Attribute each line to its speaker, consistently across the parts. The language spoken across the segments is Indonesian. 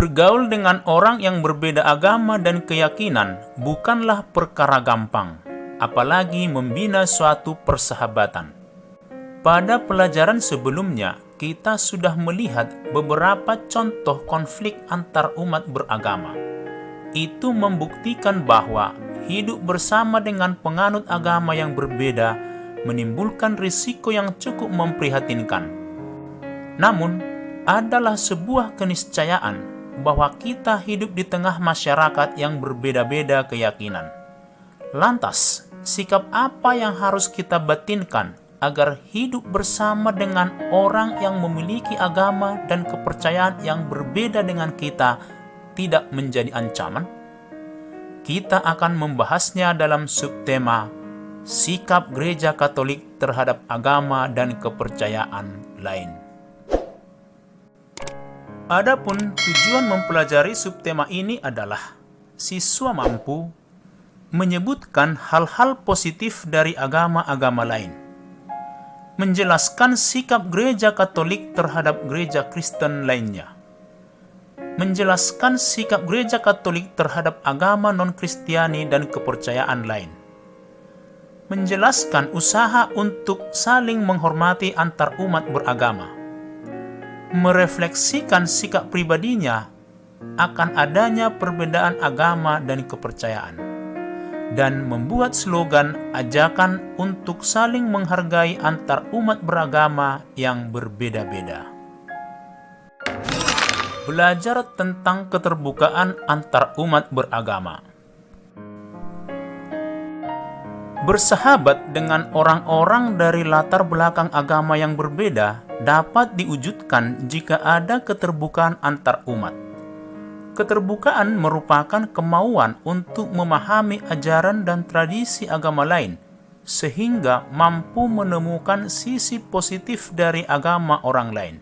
Speaker 1: Bergaul dengan orang yang berbeda agama dan keyakinan bukanlah perkara gampang, apalagi membina suatu persahabatan. Pada pelajaran sebelumnya, kita sudah melihat beberapa contoh konflik antar umat beragama. Itu membuktikan bahwa hidup bersama dengan penganut agama yang berbeda menimbulkan risiko yang cukup memprihatinkan. Namun, adalah sebuah keniscayaan bahwa kita hidup di tengah masyarakat yang berbeda-beda keyakinan. Lantas, sikap apa yang harus kita batinkan agar hidup bersama dengan orang yang memiliki agama dan kepercayaan yang berbeda dengan kita tidak menjadi ancaman? Kita akan membahasnya dalam subtema Sikap Gereja Katolik terhadap agama dan kepercayaan lain. Adapun tujuan mempelajari subtema ini adalah siswa mampu menyebutkan hal-hal positif dari agama-agama lain, menjelaskan sikap Gereja Katolik terhadap gereja Kristen lainnya, menjelaskan sikap Gereja Katolik terhadap agama non-Kristiani dan kepercayaan lain, menjelaskan usaha untuk saling menghormati antar umat beragama, merefleksikan sikap pribadinya akan adanya perbedaan agama dan kepercayaan, dan membuat slogan ajakan untuk saling menghargai antar umat beragama yang berbeda-beda. Belajar tentang keterbukaan antar umat beragama. Bersahabat dengan orang-orang dari latar belakang agama yang berbeda dapat diwujudkan jika ada keterbukaan antar umat. Keterbukaan merupakan kemauan untuk memahami ajaran dan tradisi agama lain, sehingga mampu menemukan sisi positif dari agama orang lain.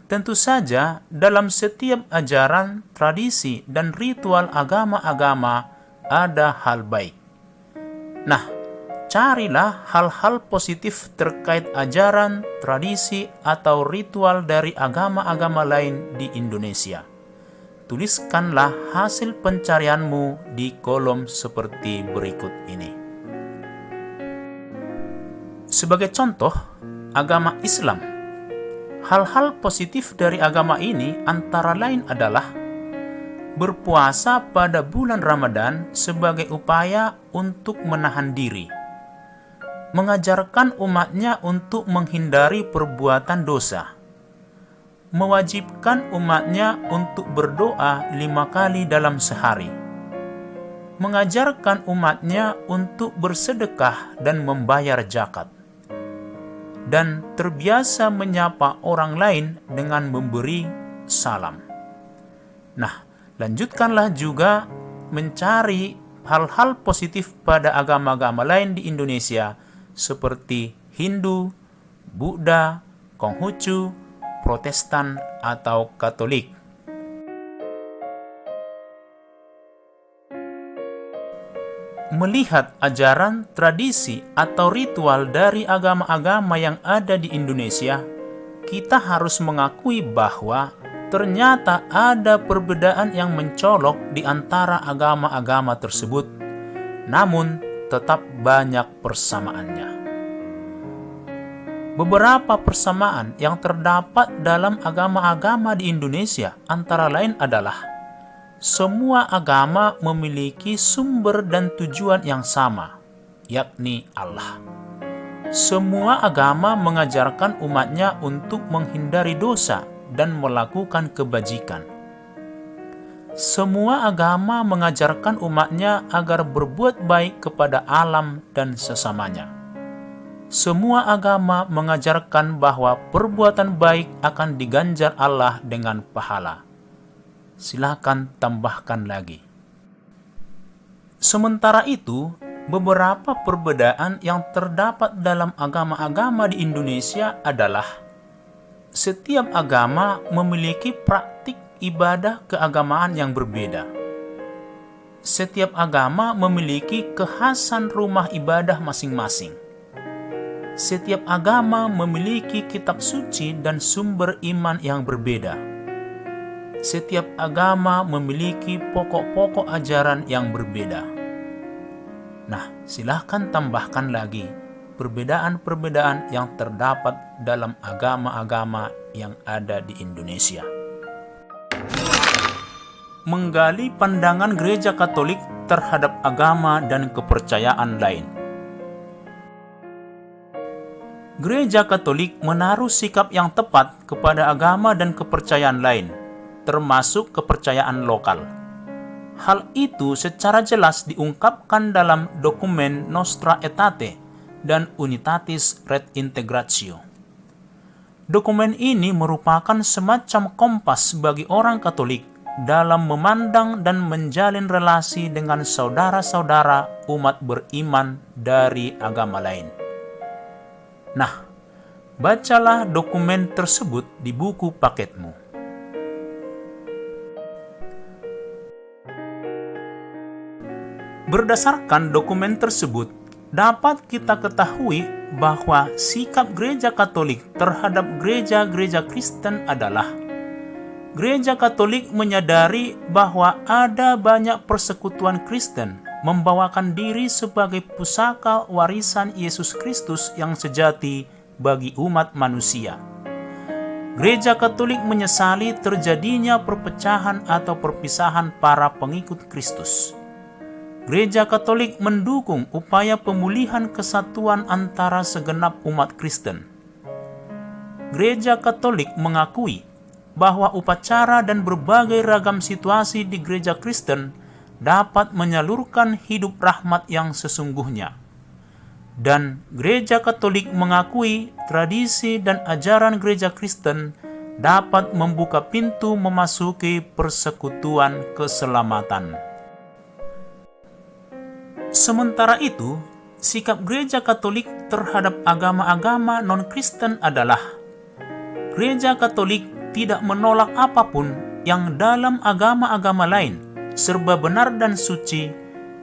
Speaker 1: Tentu saja, dalam setiap ajaran, tradisi, dan ritual agama-agama ada hal baik. Nah, carilah hal-hal positif terkait ajaran, tradisi, atau ritual dari agama-agama lain di Indonesia. Tuliskanlah hasil pencarianmu di kolom seperti berikut ini. Sebagai contoh, agama Islam. Hal-hal positif dari agama ini antara lain adalah berpuasa pada bulan Ramadan sebagai upaya untuk menahan diri, mengajarkan umatnya untuk menghindari perbuatan dosa, mewajibkan umatnya untuk berdoa 5 kali dalam sehari, mengajarkan umatnya untuk bersedekah dan membayar zakat, dan terbiasa menyapa orang lain dengan memberi salam. Nah, lanjutkanlah juga mencari hal-hal positif pada agama-agama lain di Indonesia seperti Hindu, Buddha, Konghucu, Protestan, atau Katolik. Melihat ajaran, tradisi, atau ritual dari agama-agama yang ada di Indonesia, kita harus mengakui bahwa ternyata ada perbedaan yang mencolok di antara agama-agama tersebut, namun tetap banyak persamaannya. Beberapa persamaan yang terdapat dalam agama-agama di Indonesia antara lain adalah semua agama memiliki sumber dan tujuan yang sama, yakni Allah. Semua agama mengajarkan umatnya untuk menghindari dosa dan melakukan kebajikan. Semua agama mengajarkan umatnya agar berbuat baik kepada alam dan sesamanya. Semua agama mengajarkan bahwa perbuatan baik akan diganjar Allah dengan pahala. Silakan tambahkan lagi. Sementara itu, beberapa perbedaan yang terdapat dalam agama-agama di Indonesia adalah setiap agama memiliki praktik ibadah keagamaan yang berbeda. Setiap agama memiliki kekhasan rumah ibadah masing-masing. Setiap agama memiliki kitab suci dan sumber iman yang berbeda. setiap agama memiliki pokok-pokok ajaran yang berbeda. Nah, silahkan tambahkan lagi perbedaan-perbedaan yang terdapat dalam agama-agama yang ada di Indonesia. Menggali pandangan Gereja Katolik terhadap agama dan kepercayaan lain. Gereja Katolik menaruh sikap yang tepat kepada agama dan kepercayaan lain, termasuk kepercayaan lokal. Hal itu secara jelas diungkapkan dalam dokumen Nostra Aetate dan Unitatis Redintegratio. Dokumen ini merupakan semacam kompas bagi orang Katolik dalam memandang dan menjalin relasi dengan saudara-saudara umat beriman dari agama lain. Nah, bacalah dokumen tersebut di buku paketmu. Berdasarkan dokumen tersebut, dapat kita ketahui bahwa sikap Gereja Katolik terhadap gereja-gereja Kristen adalah: Gereja Katolik menyadari bahwa ada banyak persekutuan Kristen membawakan diri sebagai pusaka warisan Yesus Kristus yang sejati bagi umat manusia. Gereja Katolik menyesali terjadinya perpecahan atau perpisahan para pengikut Kristus. Gereja Katolik mendukung upaya pemulihan kesatuan antara segenap umat Kristen. Gereja Katolik mengakui bahwa upacara dan berbagai ragam situasi di gereja Kristen dapat menyalurkan hidup rahmat yang sesungguhnya. Dan Gereja Katolik mengakui tradisi dan ajaran gereja Kristen dapat membuka pintu memasuki persekutuan keselamatan. Sementara itu, sikap Gereja Katolik terhadap agama-agama non-Kristen adalah: Gereja Katolik tidak menolak apapun yang dalam agama-agama lain serba benar dan suci,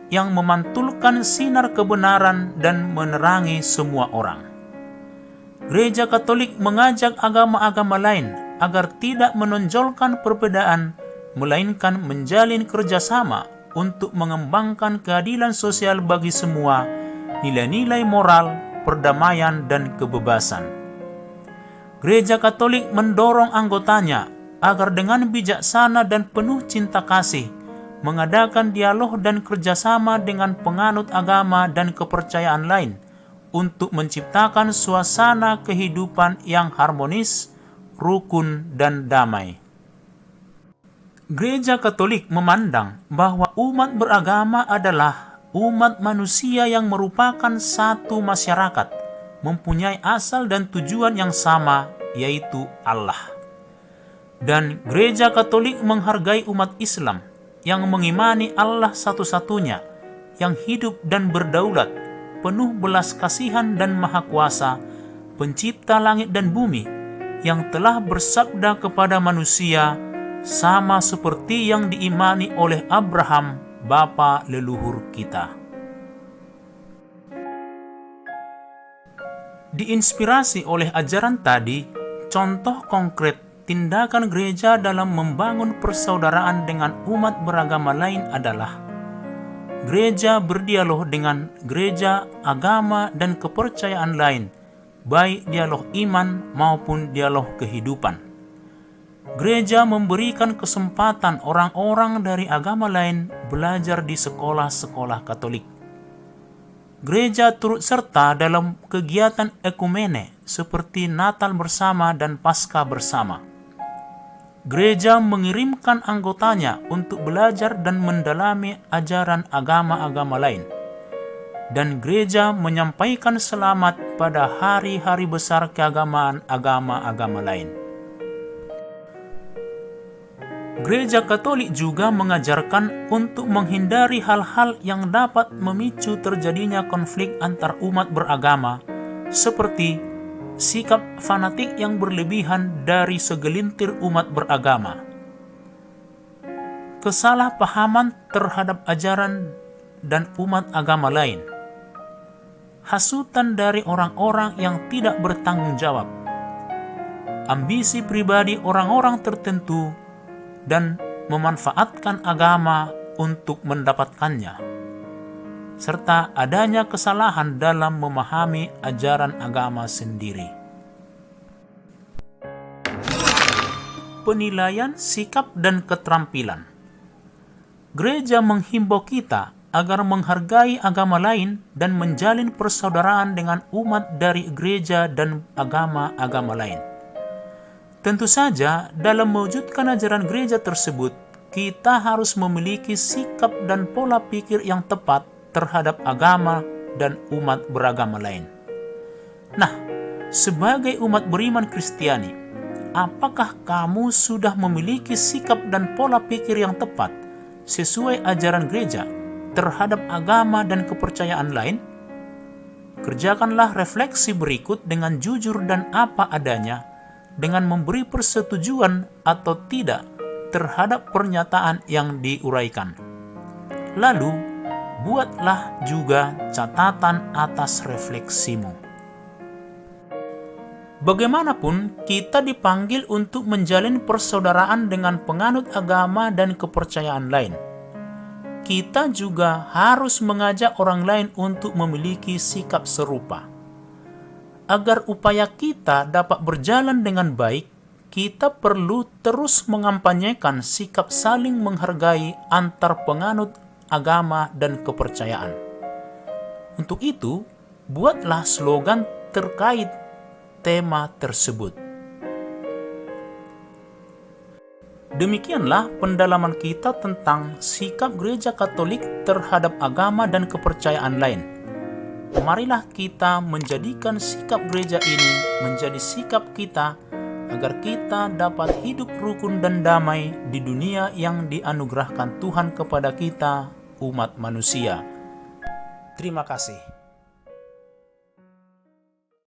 Speaker 1: yang memantulkan sinar kebenaran dan menerangi semua orang. Gereja Katolik mengajak agama-agama lain agar tidak menonjolkan perbedaan, melainkan menjalin kerjasama untuk mengembangkan keadilan sosial bagi semua, nilai-nilai moral, perdamaian, dan kebebasan. Gereja Katolik mendorong anggotanya agar dengan bijaksana dan penuh cinta kasih mengadakan dialog dan kerjasama dengan penganut agama dan kepercayaan lain untuk menciptakan suasana kehidupan yang harmonis, rukun, dan damai. Gereja Katolik memandang bahwa umat beragama adalah umat manusia yang merupakan satu masyarakat, mempunyai asal dan tujuan yang sama, yaitu Allah. Dan Gereja Katolik menghargai umat Islam yang mengimani Allah satu-satunya, yang hidup dan berdaulat, penuh belas kasihan dan maha kuasa, pencipta langit dan bumi, yang telah bersabda kepada manusia, sama seperti yang diimani oleh Abraham, bapa leluhur kita. Diinspirasi oleh ajaran tadi, contoh konkret tindakan gereja dalam membangun persaudaraan dengan umat beragama lain adalah: gereja berdialog dengan gereja, agama, dan kepercayaan lain, baik dialog iman maupun dialog kehidupan. Gereja memberikan kesempatan orang-orang dari agama lain belajar di sekolah-sekolah Katolik. Gereja turut serta dalam kegiatan ekumene seperti Natal bersama dan Paskah bersama. Gereja mengirimkan anggotanya untuk belajar dan mendalami ajaran agama-agama lain. Dan gereja menyampaikan selamat pada hari-hari besar keagamaan agama-agama lain. Gereja Katolik juga mengajarkan untuk menghindari hal-hal yang dapat memicu terjadinya konflik antar umat beragama, seperti sikap fanatik yang berlebihan dari segelintir umat beragama, kesalahpahaman terhadap ajaran dan umat agama lain, hasutan dari orang-orang yang tidak bertanggung jawab, ambisi pribadi orang-orang tertentu, dan memanfaatkan agama untuk mendapatkannya, serta adanya kesalahan dalam memahami ajaran agama sendiri. Penilaian sikap dan keterampilan. Gereja menghimbau kita agar menghargai agama lain dan menjalin persaudaraan dengan umat dari gereja dan agama-agama lain. Tentu saja, dalam mewujudkan ajaran gereja tersebut, kita harus memiliki sikap dan pola pikir yang tepat terhadap agama dan umat beragama lain. Nah, sebagai umat beriman Kristiani, apakah kamu sudah memiliki sikap dan pola pikir yang tepat sesuai ajaran gereja terhadap agama dan kepercayaan lain? Kerjakanlah refleksi berikut dengan jujur dan apa adanya, dengan memberi persetujuan atau tidak terhadap pernyataan yang diuraikan. Lalu, buatlah juga catatan atas refleksimu. Bagaimanapun, kita dipanggil untuk menjalin persaudaraan dengan penganut agama dan kepercayaan lain. Kita juga harus mengajak orang lain untuk memiliki sikap serupa. Agar upaya kita dapat berjalan dengan baik, kita perlu terus mengampanyekan sikap saling menghargai antar penganut agama dan kepercayaan. Untuk itu, buatlah slogan terkait tema tersebut. Demikianlah pendalaman kita tentang sikap Gereja Katolik terhadap agama dan kepercayaan lain. Marilah kita menjadikan sikap gereja ini menjadi sikap kita agar kita dapat hidup rukun dan damai di dunia yang dianugerahkan Tuhan kepada kita, umat manusia. Terima kasih.